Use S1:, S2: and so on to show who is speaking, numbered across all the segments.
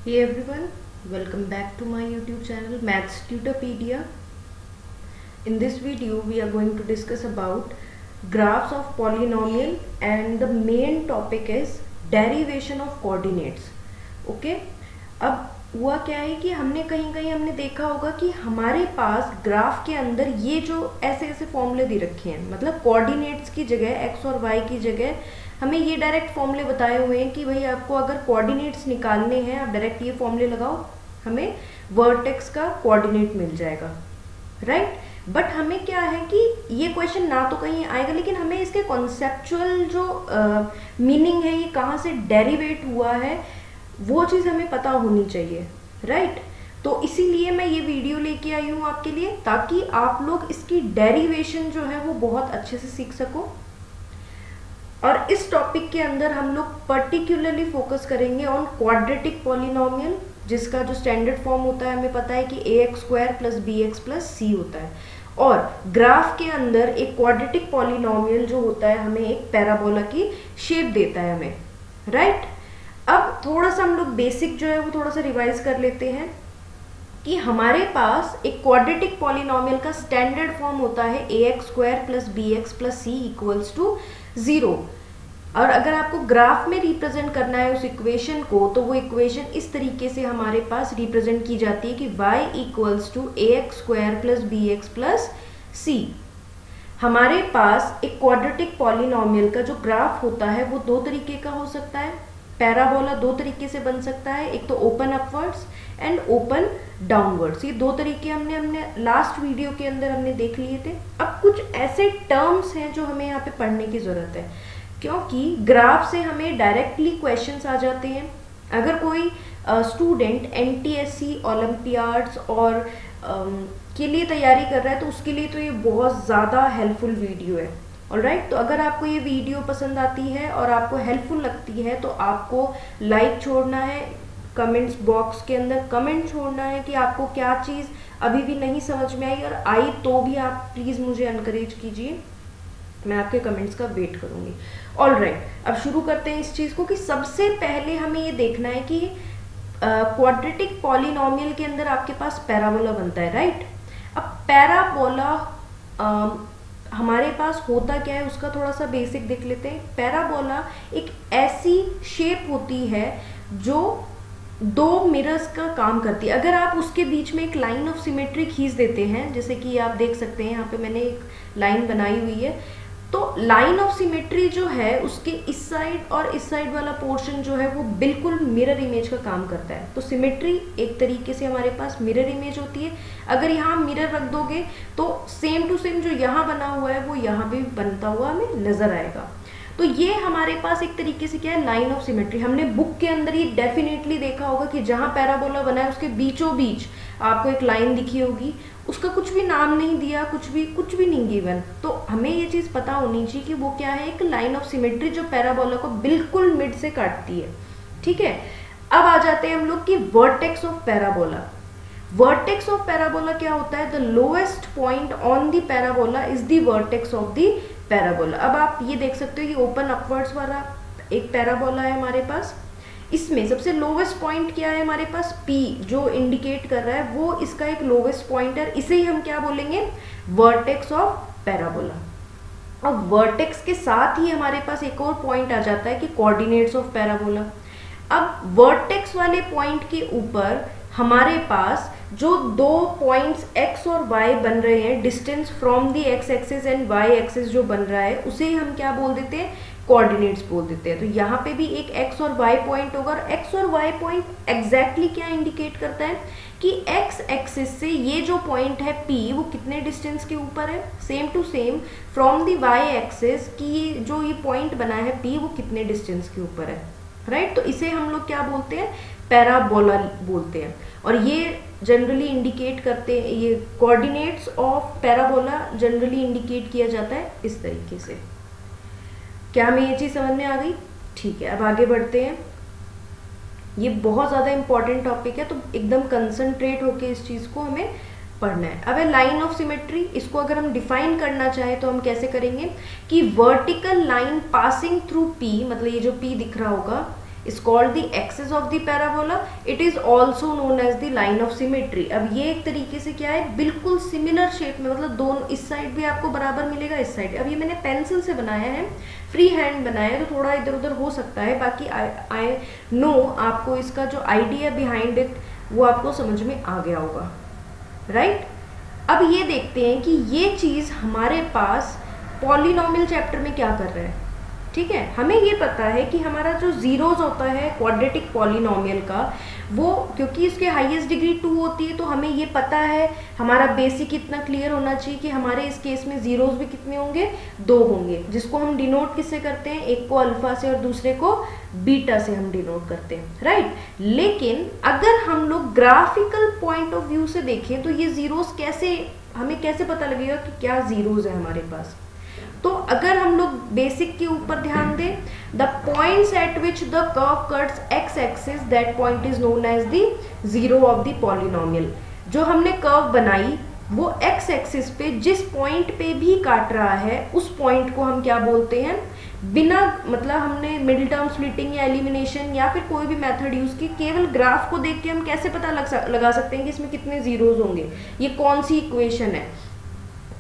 S1: Hey everyone, welcome back to my YouTube channel Maths Tutorpedia. In this video we are going to discuss about graphs of polynomial and the main topic is derivation of coordinates. Okay, अब हुआ क्या है कि हमने कहीं कहीं हमने देखा होगा कि हमारे पास ग्राफ के अंदर ये जो ऐसे ऐसे फॉर्मूले दे रखे हैं, मतलब कोऑर्डिनेट्स की जगह एक्स और वाई की जगह हमें ये डायरेक्ट फॉर्मूले बताए हुए हैं कि भाई आपको अगर कोऑर्डिनेट्स निकालने हैं आप डायरेक्ट ये फॉर्मूले लगाओ, हमें वर्टेक्स का कोऑर्डिनेट मिल जाएगा, राइट। बट हमें क्या है कि ये क्वेश्चन ना तो कहीं आएगा, लेकिन हमें इसके कॉन्सेप्चुअल जो मीनिंग है, ये कहाँ से डेरिवेट हुआ है, वो चीज़ हमें पता होनी चाहिए, राइट। तो इसीलिए मैं ये वीडियो लेके आई हूँ आपके लिए, ताकि आप लोग इसकी डेरिवेशन जो है वो बहुत अच्छे से सीख सको। और इस टॉपिक के अंदर हम लोग पर्टिकुलरली फोकस करेंगे ऑन क्वाड्रेटिक पॉलिनोमियल, जिसका जो स्टैंडर्ड फॉर्म होता है हमें पता है कि ax² plus bx plus c होता है। और ग्राफ के अंदर एक क्वाड्रेटिक पॉलिनोमियल जो होता है हमें एक पैराबोला की शेप देता है हमें, राइट। अब थोड़ा सा हम लोग बेसिक जो है वो थोड़ा सा रिवाइज कर लेते हैं कि हमारे पास एक क्वाड्रेटिक पॉलिनोमियल का स्टैंडर्ड फॉर्म होता है ax² plus bx plus c equals to 0। और अगर आपको ग्राफ में रिप्रेजेंट करना है उस इक्वेशन को, तो वो इक्वेशन इस तरीके से हमारे पास रिप्रेजेंट की जाती है कि y equals to ax² plus bx plus c। हमारे पास एक क्वाड्रेटिक पॉलिनोमियल का जो ग्राफ होता है वो दो तरीके का हो सकता है। पैराबोला दो तरीके से बन सकता है, एक तो open upwards and open downwards. ये दो तरीके हमने लास्ट वीडियो के अंदर हमने देख लिए थे। अब कुछ ऐसे टर्म्स हैं जो हमें यहाँ पे पढ़ने की ज़रूरत है, क्योंकि ग्राफ से हमें डायरेक्टली क्वेश्चंस आ जाते हैं। अगर कोई स्टूडेंट एनटीएससी ओलंपियाड्स और के लिए तैयारी कर रहा है तो उसके लिए तो ये बहुत ज़्यादा हेल्पफुल वीडियो है, ऑलराइट। तो अगर आपको ये वीडियो पसंद आती है और आपको हेल्पफुल लगती है तो आपको लाइक छोड़ना है, कमेंट्स बॉक्स के अंदर कमेंट छोड़ना है कि आपको क्या चीज़ अभी भी नहीं समझ में आई, और आई तो भी आप प्लीज़ मुझे एनकरेज कीजिए, मैं आपके कमेंट्स का वेट करूँगी। ऑलराइट, अब शुरू करते हैं इस चीज़ को कि सबसे पहले हमें ये देखना है कि क्वाड्रेटिक पॉलिनोमियल के अंदर आपके पास पैराबोला बनता है, राइट। अब पैराबोला हमारे पास होता क्या है उसका थोड़ा सा बेसिक देख लेते हैं। पैराबोला एक ऐसी शेप होती है जो दो मिरर्स का काम करती है। अगर आप उसके बीच में एक लाइन ऑफ सिमेट्री खींच देते हैं, जैसे कि आप देख सकते हैं यहाँ पे मैंने एक लाइन बनाई हुई है, तो लाइन ऑफ सिमेट्री जो है उसके इस साइड और इस साइड वाला पोर्शन जो है वो बिल्कुल मिरर इमेज का काम करता है। तो सिमेट्री एक तरीके से हमारे पास मिरर इमेज होती है। अगर यहाँ मिरर रख दोगे तो सेम टू सेम जो यहाँ बना हुआ है वो यहाँ भी बनता हुआ हमें नजर आएगा। तो ये हमारे पास एक तरीके से क्या है, लाइन ऑफ सिमेट्री। हमने बुक के अंदर ये डेफिनेटली देखा होगा कि जहाँ पैराबोला बना है उसके बीचों बीच आपको एक लाइन दिखी होगी, उसका कुछ भी नाम नहीं दिया, कुछ भी नहीं गिवन। तो हमें ये चीज़ पता होनी चाहिए कि वो क्या है, एक लाइन ऑफ सिमेट्री जो पैराबोला को बिल्कुल मिड से काटती है, ठीक है। अब आ जाते हैं हम लोग कि vertex of parabola. Vertex of parabola क्या होता है, the lowest point on the parabola is the vertex of the parabola. अब आप ये देख सकते हो कि ओपन अपवर्ड्स वाला एक पैराबोला है हमारे पास, इसमें सबसे लोवेस्ट पॉइंट क्या है हमारे पास, P जो इंडिकेट कर रहा है वो इसका एक लोवेस्ट पॉइंट है, इसे ही हम क्या बोलेंगे, वर्टेक्स ऑफ पैराबोला। अब वर्टेक्स के साथ ही हमारे पास एक और पॉइंट आ जाता है कि कोऑर्डिनेट्स ऑफ पैराबोला। अब वर्टेक्स वाले पॉइंट के ऊपर हमारे पास जो दो पॉइंट्स x और y बन रहे हैं, distance from the x axis and y axis जो बन रहा है, उसे हम क्या बोल देते हैं, कोऑर्डिनेट्स बोल देते हैं। तो यहाँ पे भी एक x और y पॉइंट होगा, और x और y पॉइंट एग्जैक्टली क्या इंडिकेट करता है कि x एक्सिस से ये जो पॉइंट है P वो कितने डिस्टेंस के ऊपर है, same to same from the y axis की जो ये पॉइंट बना है P वो कितने डिस्टेंस के ऊपर है, राइट। तो इसे हम लोग क्या बोलते हैं, पैराबोला बोलते हैं। और ये जनरली इंडिकेट करते हैं, ये coordinates of parabola generally indicate किया जाता है इस तरीके से। क्या हमें ये चीज़ समझ में आ गई, ठीक है। अब आगे बढ़ते हैं, ये बहुत ज़्यादा इंपॉर्टेंट टॉपिक है, तो एकदम कंसंट्रेट होके इस चीज़ को हमें पढ़ना है। अब है लाइन ऑफ सिमेट्री, इसको अगर हम डिफाइन करना चाहें तो हम कैसे करेंगे कि vertical line passing through P, मतलब ये जो P दिख रहा होगा, is called the axis of the parabola. It is also known as the line of symmetry. अब ये एक तरीके से क्या है, बिल्कुल सिमिलर शेप में, मतलब दोनों इस साइड भी आपको बराबर मिलेगा, इस साइड। अब ये मैंने पेंसिल से बनाया है, फ्री हैंड बनाया है, तो थोड़ा इधर उधर हो सकता है, बाकी आई नो आपको इसका जो आइडिया बिहाइंड इट वो आपको समझ में आ गया होगा, राइट। अब ये देखते हैं कि ये चीज़ हमारे पास पॉलिनॉमियल चैप्टर में क्या कर रहा है। ठीक है, हमें ये पता है कि हमारा जो जीरोज होता है क्वाड्रेटिक पॉलिनॉमियल का, वो क्योंकि इसके हाईएस्ट डिग्री 2 होती है, तो हमें ये पता है, हमारा बेसिक इतना क्लियर होना चाहिए कि हमारे इस केस में जीरोज भी कितने होंगे, 2 होंगे, जिसको हम डिनोट किससे करते हैं, एक को अल्फा से और दूसरे को बीटा से हम डिनोट करते हैं, राइट। लेकिन अगर हम लोग ग्राफिकल पॉइंट ऑफ व्यू से देखें तो ये जीरोज कैसे, हमें कैसे पता लगेगा कि क्या जीरोज है हमारे पास। तो अगर हम लोग बेसिक के ऊपर ध्यान दें, the points at which the curve cuts x axis, that point is known as the zero of the polynomial. जो हमने कर्व बनाई वो एक्स एक्सिस पे जिस पॉइंट पे भी काट रहा है, उस पॉइंट को हम क्या बोलते हैं, बिना मतलब हमने मिडिल टर्म स्प्लिटिंग या एलिमिनेशन या फिर कोई भी मेथड यूज की, केवल ग्राफ को देख के हम कैसे पता लगा सकते हैं कि इसमें कितने जीरोज होंगे, ये कौन सी इक्वेशन है।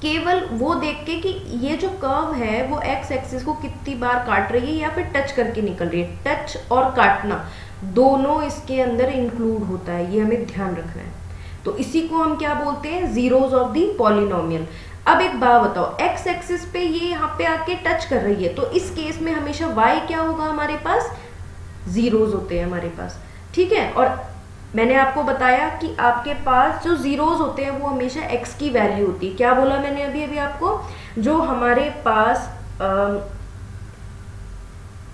S1: केवल वो देख के कि ये जो कर्व है वो एक्स एक्सिस को कितनी बार काट रही है या फिर टच करके निकल रही है। टच और काटना दोनों इसके अंदर इंक्लूड होता है, ये हमें ध्यान रखना है। तो इसी को हम क्या बोलते हैं, जीरोज ऑफ द पॉलिनॉमियल। अब एक बात बताओ, एक्स एक्सिस पे ये यहाँ पे आके टच कर रही है, तो इस केस में हमेशा वाई क्या होगा, हमारे पास जीरोज होते हैं हमारे पास, ठीक है। और मैंने आपको बताया कि आपके पास जो जीरोज होते हैं वो हमेशा एक्स की वैल्यू होती है। क्या बोला मैंने अभी अभी आपको, जो हमारे पास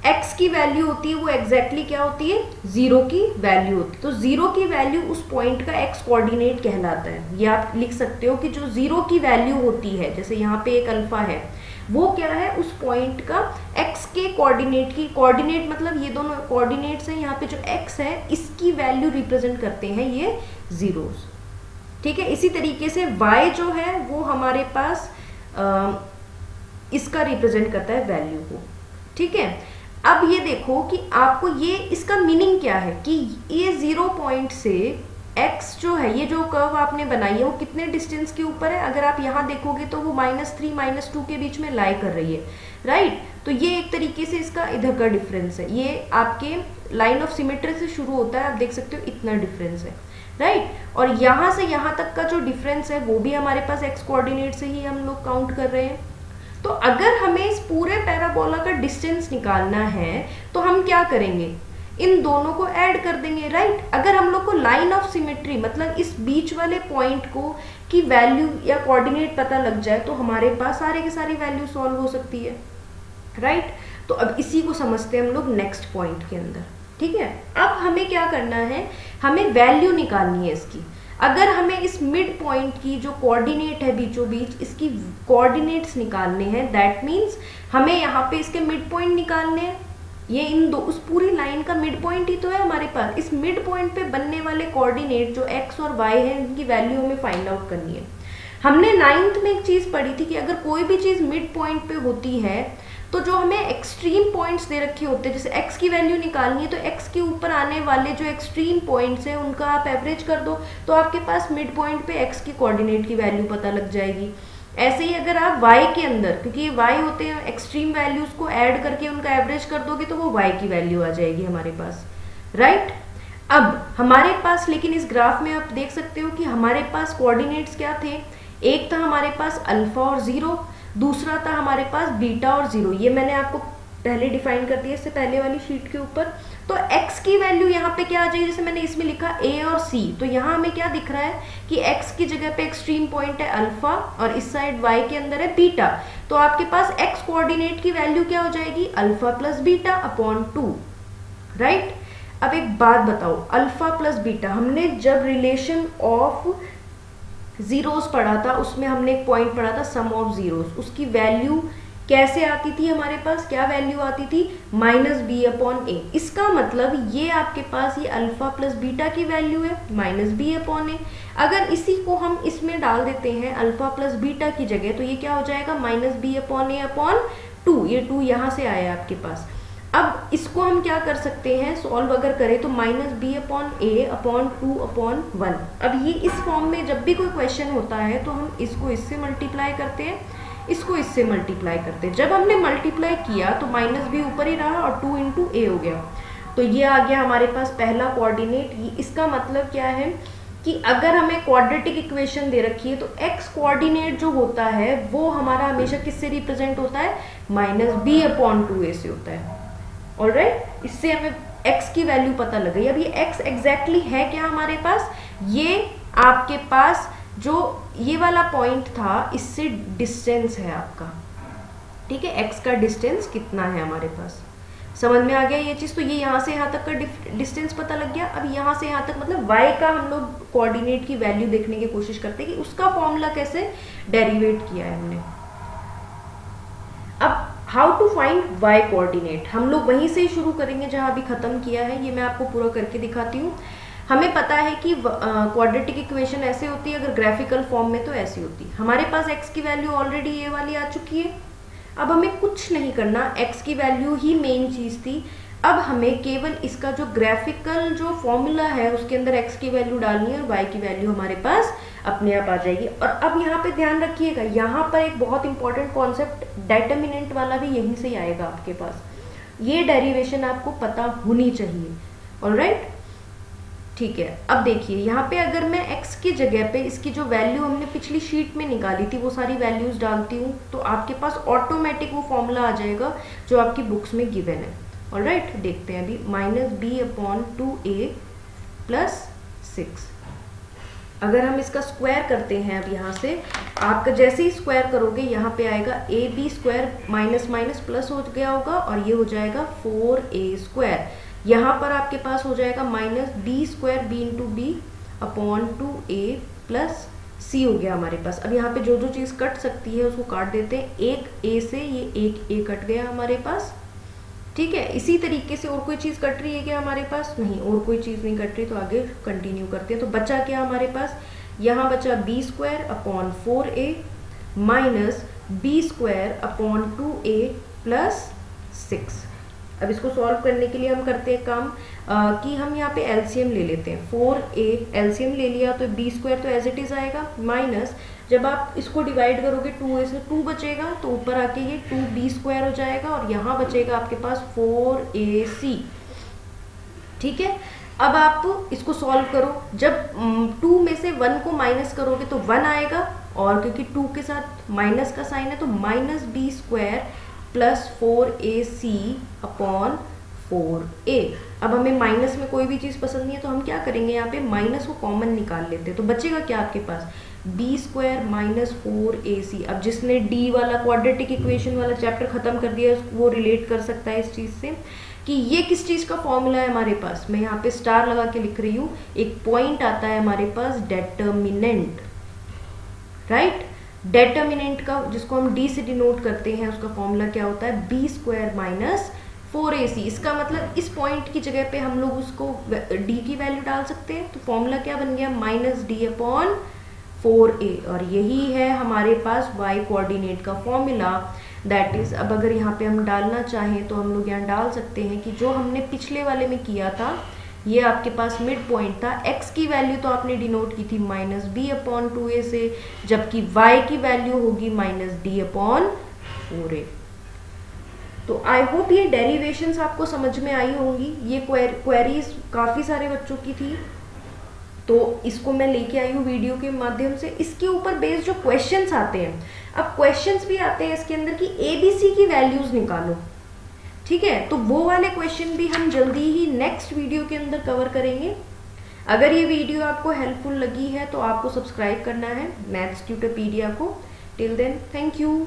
S1: एक्स की वैल्यू होती है वो एग्जैक्टली क्या होती है, जीरो की वैल्यू होती है। तो जीरो की वैल्यू उस पॉइंट का एक्स कोऑर्डिनेट कहलाता है। ये आप लिख सकते हो कि जो जीरो की वैल्यू होती है, जैसे यहाँ पे एक अल्फा है, वो क्या है, उस पॉइंट का एक्स के कोऑर्डिनेट की, कोऑर्डिनेट मतलब ये दोनों कोऑर्डिनेट्स हैं, यहाँ पे जो एक्स है इसकी वैल्यू रिप्रेजेंट करते हैं ये जीरोस, ठीक है। इसी तरीके से वाई जो है वो हमारे पास इसका रिप्रेजेंट करता है वैल्यू को, ठीक है। अब ये देखो कि आपको ये इसका मीनिंग क्या है कि ये 0 पॉइंट से x जो है, ये जो कर्व आपने बनाई है वो कितने डिस्टेंस के ऊपर है, अगर आप यहाँ देखोगे तो वो -3 -2 के बीच में लाई कर रही है, राइट। तो ये एक तरीके से इसका इधर का डिफरेंस है, ये आपके लाइन ऑफ सिमेट्री से शुरू होता है, आप देख सकते हो इतना डिफरेंस है, राइट। और यहाँ से यहाँ तक का जो डिफरेंस है वो भी हमारे पास एक्स कोऑर्डिनेट से ही हम लोग काउंट कर रहे हैं। तो अगर हमें इस पूरे पैराबोला का डिस्टेंस निकालना है तो हम क्या करेंगे, इन दोनों को ऐड कर देंगे, राइट। अगर हम लोग को लाइन ऑफ सिमेट्री मतलब इस बीच वाले पॉइंट को की वैल्यू या कोऑर्डिनेट पता लग जाए तो हमारे पास सारे के सारी वैल्यू सॉल्व हो सकती है, राइट। तो अब इसी को समझते हैं हम लोग नेक्स्ट पॉइंट के अंदर, ठीक है। अब हमें क्या करना है, हमें वैल्यू निकालनी है इसकी। अगर हमें इस मिड पॉइंट की जो कोऑर्डिनेट है बीचों बीच, इसकी कोऑर्डिनेट्स निकालने हैं, दैट मीन्स हमें यहाँ पे इसके मिड पॉइंट निकालने हैं। ये इन दो, उस पूरी लाइन का मिड पॉइंट ही तो है हमारे पास। इस मिड पॉइंट पे बनने वाले कोऑर्डिनेट जो x और y है, इनकी वैल्यू हमें फाइंड आउट करनी है। हमने 9th में एक चीज पढ़ी थी कि अगर कोई भी चीज मिड पॉइंट पे होती है तो जो हमें एक्सट्रीम पॉइंट्स दे रखे होते हैं, जैसे x की वैल्यू निकालनी है तो x के ऊपर आने वाले जो एक्सट्रीम पॉइंट्स हैं उनका आप एवरेज कर दो, तो आपके पास मिड पॉइंट पे x की कोऑर्डिनेट की वैल्यू पता लग जाएगी। ऐसे ही अगर आप y के अंदर, क्योंकि ये y होते हैं, एक्सट्रीम वैल्यूज को ऐड करके उनका एवरेज कर दोगे तो वो y की वैल्यू आ जाएगी हमारे पास, राइट। अब हमारे पास लेकिन इस ग्राफ में आप देख सकते हो कि हमारे पास कोऑर्डिनेट्स क्या थे, एक था हमारे पास अल्फा और 0, दूसरा था हमारे पास बीटा और 0। ये मैंने आपको पहले डिफाइन कर दिया इससे पहले वाली शीट के ऊपर। तो x की वैल्यू यहाँ पे क्या आ जाएगी, जैसे मैंने इसमें लिखा a और c, तो यहाँ हमें क्या दिख रहा है कि x की जगह पे एक्सट्रीम पॉइंट है अल्फा और इस साइड y के अंदर है बीटा। तो आपके पास x कोऑर्डिनेट की वैल्यू क्या हो जाएगी, alpha plus beta upon 2, right. अब एक बात बताओ, अल्फा प्लस बीटा, हमने जब रिलेशन ऑफ जीरोस पढ़ा था उसमें हमने एक पॉइंट पढ़ा था सम ऑफ जीरोस, उसकी वैल्यू कैसे आती थी हमारे पास, क्या वैल्यू आती थी, -b/a। इसका मतलब ये आपके पास ये अल्फा प्लस बीटा की वैल्यू है -b/a। अगर इसी को हम इसमें डाल देते हैं अल्फा प्लस बीटा की जगह, तो ये क्या हो जाएगा, -b/a/2। ये 2 यहाँ से आया आपके पास। अब इसको हम क्या कर सकते हैं, सॉल्व अगर करें तो -b/a/2/1। अब ये इस फॉर्म में जब भी कोई क्वेश्चन होता है तो हम इसको इससे मल्टीप्लाई करते हैं, इसको इससे मल्टीप्लाई करते हैं। जब हमने मल्टीप्लाई किया तो -b ऊपर ही रहा और 2 × a हो गया, तो ये आ गया हमारे पास पहला कोऑर्डिनेट। इसका मतलब क्या है कि अगर हमें क्वाड्रेटिक इक्वेशन दे रखी है तो x कोऑर्डिनेट जो होता है वो हमारा हमेशा किससे रिप्रेजेंट होता है, -b/2a से होता है। ऑलराइट, इससे हमें x की वैल्यू पता लग गई। अब ये x एग्जैक्टली है क्या हमारे पास, ये आपके पास जो ये वाला पॉइंट था इससे डिस्टेंस है आपका, ठीक है, x का डिस्टेंस कितना है हमारे पास। समझ में आ गया ये चीज। तो ये यहाँ से यहाँ तक का डिस्टेंस पता लग गया। अब यहाँ से यहाँ तक मतलब y का हम लोग कोऑर्डिनेट की वैल्यू देखने की कोशिश करते हैं कि उसका फॉर्मूला कैसे डेरिवेट किया है हमने। अब how to find y coordinate, हम लोग वहीं से ही शुरू करेंगे जहां अभी खत्म किया है। ये मैं आपको पूरा करके दिखाती हूँ। हमें पता है कि क्वाड्रेटिक इक्वेशन ऐसे होती है, अगर ग्राफिकल फॉर्म में तो ऐसी होती है। हमारे पास x की वैल्यू ऑलरेडी ये वाली आ चुकी है। अब हमें कुछ नहीं करना, x की वैल्यू ही मेन चीज थी। अब हमें केवल इसका जो ग्राफिकल जो फॉर्मूला है उसके अंदर x की वैल्यू डालनी है और y की वैल्यू हमारे पास अपने आप आ जाएगी। और अब यहाँ पे ध्यान रखिएगा, यहाँ पर एक बहुत इंपॉर्टेंट कॉन्सेप्ट डिटरमिनेंट वाला भी यहीं से ही आएगा आपके पास। ये डेरिवेशन आपको पता होनी चाहिए। ऑलराइट, ठीक है। अब देखिए यहाँ पे अगर मैं x की जगह पे इसकी जो वैल्यू हमने पिछली शीट में निकाली थी वो सारी वैल्यूज डालती हूँ तो आपके पास ऑटोमेटिक वो फॉर्मूला आ जाएगा जो आपकी बुक्स में गिवन है। ऑलराइट, देखते हैं अभी -b/2a + 6। अगर हम इसका स्क्वायर करते हैं, अब यहाँ से आपका जैसे ही स्क्वायर करोगे यहाँ पे आएगा ab² माइनस माइनस प्लस हो गया होगा और ये हो जाएगा 4a²। यहाँ पर आपके पास हो जाएगा -b² b/2a + c हो गया हमारे पास। अब यहाँ पे जो जो चीज़ कट सकती है उसको काट देते हैं। एक a से ये एक a कट गया हमारे पास, ठीक है। इसी तरीके से और कोई चीज़ कट रही है क्या हमारे पास, नहीं, और कोई चीज़ नहीं कट रही, तो आगे कंटिन्यू करते हैं। तो बचा क्या हमारे पास, यहाँ बचा b² / 4a minus b² / 2a + 6। अब इसको सॉल्व करने के लिए हम करते हैं काम कि हम यहाँ पे एलसीएम ले लेते हैं। 4a एलसीएम ले लिया तो b² तो एज इट इज आएगा, माइनस जब आप इसको डिवाइड करोगे 2a से 2 बचेगा तो ऊपर आके ये 2b² हो जाएगा और यहाँ बचेगा आपके पास 4ac, ठीक है। अब आप इसको सॉल्व करो, जब 2 में से 1 को माइनस करोगे तो 1 आएगा और क्योंकि 2 के साथ माइनस का साइन है तो -b² + 4ac/4a। अब हमें माइनस में कोई भी चीज़ पसंद नहीं है तो हम क्या करेंगे, यहाँ पे माइनस को कॉमन निकाल लेते हैं। तो बचेगा क्या आपके पास, b² - 4ac। अब जिसने d वाला क्वाड्रेटिक इक्वेशन वाला चैप्टर खत्म कर दिया वो रिलेट कर सकता है इस चीज़ से कि ये किस चीज़ का फॉर्मूला है हमारे पास। मैं यहाँ पे स्टार लगा के लिख रही हूँ। एक पॉइंट आता है हमारे पास डेटर्मिनेंट, राइट। डेटर्मिनेंट का जिसको हम d से डिनोट करते हैं उसका फॉर्मूला क्या होता है, b² - 4ac। इसका मतलब इस पॉइंट की जगह पे हम लोग उसको d की वैल्यू डाल सकते हैं। तो फॉर्मूला क्या बन गया, -d/4a। और यही है हमारे पास y कोऑर्डिनेट का फॉर्मूला। दैट इज, अब अगर यहाँ पे हम डालना चाहें तो हम लोग यहाँ डाल सकते हैं कि जो हमने पिछले वाले में किया था ये आपके पास मिड पॉइंट था। x की वैल्यू तो आपने डिनोट की थी -b/2a से, जबकि y की वैल्यू होगी -d/4a। तो आई होप ये डेरिवेशंस आपको समझ में आई होंगी। ये क्वेरीज काफ़ी सारे बच्चों की थी तो इसको मैं लेके आई हूँ वीडियो के माध्यम से। इसके ऊपर बेस्ड जो क्वेश्चंस आते हैं, अब क्वेश्चंस भी आते हैं इसके अंदर कि ABC की वैल्यूज निकालो, ठीक है। तो वो वाले क्वेश्चन भी हम जल्दी ही नेक्स्ट वीडियो के अंदर कवर करेंगे। अगर ये वीडियो आपको हेल्पफुल लगी है तो आपको सब्सक्राइब करना है मैथ्स ट्यूटरपीडिया को। Till then, thank you.